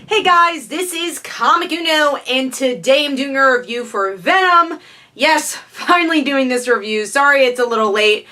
Hey guys, this is Comic Uno, and today I'm doing a review for Venom. Yes, finally doing this review. Sorry it's a little late.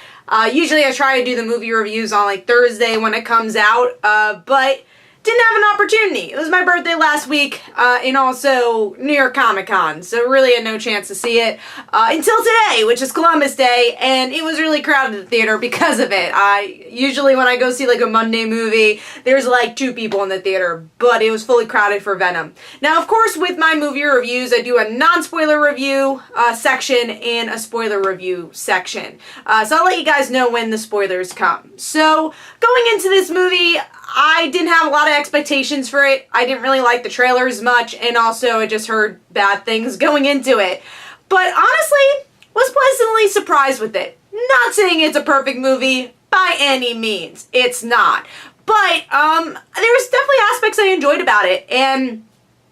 Usually I try to do the movie reviews on like Thursday when it comes out, but didn't have an opportunity. It was my birthday last week, and also New York Comic Con, so really had no chance to see it until today, which is Columbus Day, and it was really crowded at the theater because of it. Usually when I go see like a Monday movie, there's like 2 people in the theater, but it was fully crowded for Venom. Now, of course, with my movie reviews, I do a non-spoiler review section and a spoiler review section. So I'll let you guys know when the spoilers come. So, going into this movie, I didn't have a lot of expectations for it. I didn't really like the trailer as much, and also I just heard bad things going into it. But honestly, was pleasantly surprised with it. Not saying it's a perfect movie by any means. It's not. But there's definitely aspects I enjoyed about it, and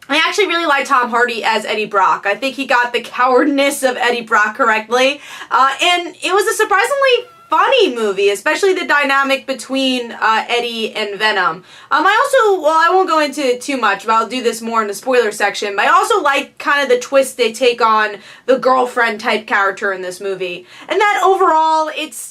I actually really like Tom Hardy as Eddie Brock. I think he got the cowardness of Eddie Brock correctly, and it was a surprisingly funny movie, especially the dynamic between Eddie and Venom. I won't go into it too much, but I'll do this more in the spoiler section, but I also like kind of the twist they take on the girlfriend type character in this movie. And that overall,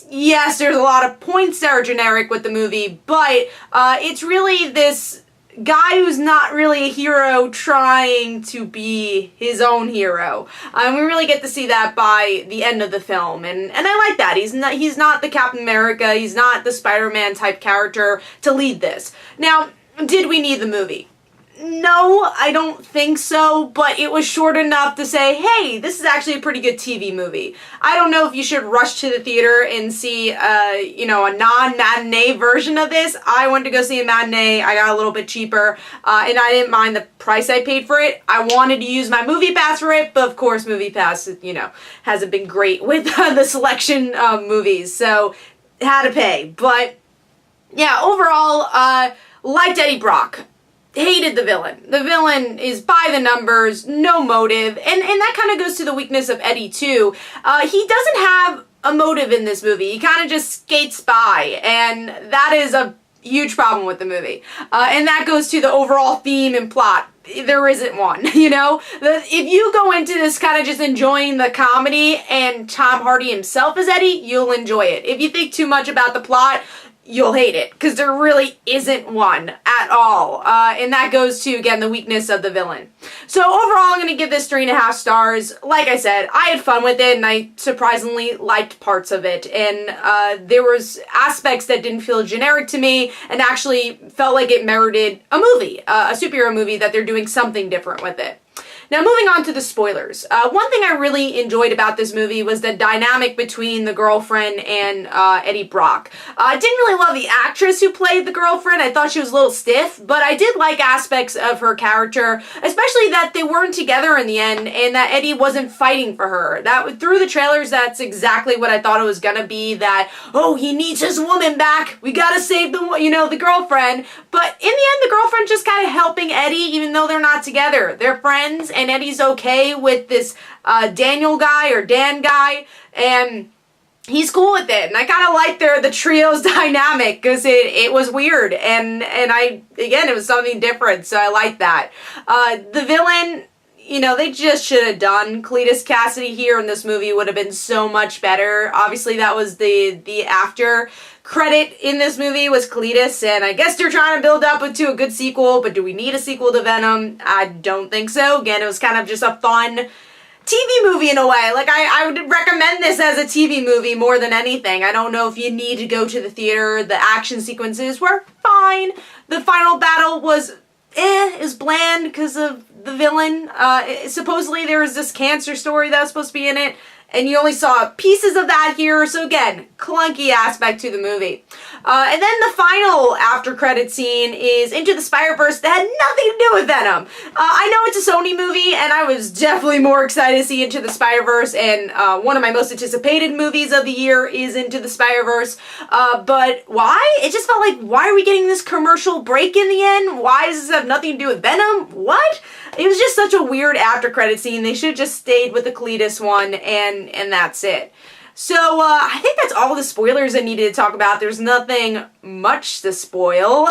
yes, there's a lot of points that are generic with the movie, but it's really this guy who's not really a hero trying to be his own hero. We really get to see that by the end of the film, and I like that. He's not the Captain America, he's not the Spider-Man type character to lead this. Now, did we need the movie? No, I don't think so, but it was short enough to say, hey, this is actually a pretty good TV movie. I don't know if you should rush to the theater and see, a non-matinee version of this. I went to go see a matinee. I got a little bit cheaper, and I didn't mind the price I paid for it. I wanted to use my Movie Pass for it, but of course Movie Pass, hasn't been great with the selection of movies, so had to pay. But, yeah, overall, liked Eddie Brock. Hated the villain. The villain is by the numbers, no motive, and that kind of goes to the weakness of Eddie too. He doesn't have a motive in this movie. He kind of just skates by, and that is a huge problem with the movie. And that goes to the overall theme and plot. There isn't one, If you go into this kind of just enjoying the comedy and Tom Hardy himself as Eddie, you'll enjoy it. If you think too much about the plot, you'll hate it, because there really isn't one at all. And that goes to, again, the weakness of the villain. So overall, I'm going to give this 3.5 stars. Like I said, I had fun with it, and I surprisingly liked parts of it. And there was aspects that didn't feel generic to me, and actually felt like it merited a movie, a superhero movie, that they're doing something different with it. Now, moving on to the spoilers. One thing I really enjoyed about this movie was the dynamic between the girlfriend and Eddie Brock. I didn't really love the actress who played the girlfriend. I thought she was a little stiff, but I did like aspects of her character, especially that they weren't together in the end and that Eddie wasn't fighting for her. Through the trailers, that's exactly what I thought it was gonna be, that, oh, he needs his woman back. We gotta save the girlfriend. But in the end, the girlfriend's just kind of helping Eddie, even though they're not together. They're friends, and Eddie's okay with this Daniel guy or Dan guy, and he's cool with it. And I kind of like the trio's dynamic, because it was weird, and it was something different, so I like that. The villain, they just should have done Cletus Cassidy here, and this movie would have been so much better. Obviously, that was the after credit in this movie was Cletus, and I guess they're trying to build up to a good sequel, but do we need a sequel to Venom? I don't think so. Again, it was kind of just a fun TV movie in a way. Like, I would recommend this as a TV movie more than anything. I don't know if you need to go to the theater. The action sequences were fine. The final battle was is bland because of the villain. Supposedly there was this cancer story that was supposed to be in it, and you only saw pieces of that here, so again, clunky aspect to the movie. And then the final after-credit scene is Into the Spider-Verse that had nothing to do with Venom. I know it's a Sony movie, and I was definitely more excited to see Into the Spider-Verse, and one of my most anticipated movies of the year is Into the Spider-Verse. But why? It just felt like, why are we getting this commercial break in the end? Why does this have nothing to do with Venom? What? It was just such a weird after-credit scene. They should have just stayed with the Cletus one, and that's it. So, I think that's all the spoilers I needed to talk about. There's nothing much to spoil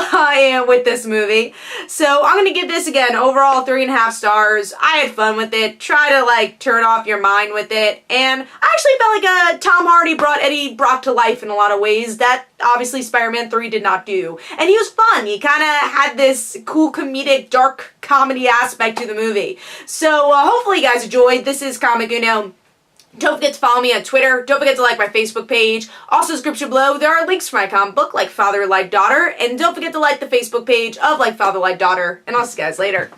with this movie. So, I'm gonna give this, again, overall 3.5 stars. I had fun with it. Try to, like, turn off your mind with it. And I actually felt like Tom Hardy brought Eddie Brock to life in a lot of ways that, obviously, Spider-Man 3 did not do. And he was fun. He kind of had this cool, comedic, dark comedy aspect to the movie. So, hopefully you guys enjoyed. This is Comic Uno. Don't forget to follow me on Twitter. Don't forget to like my Facebook page. Also, description below, there are links for my comic book, Like Father, Like Daughter. And don't forget to like the Facebook page of Like Father, Like Daughter. And I'll see you guys later.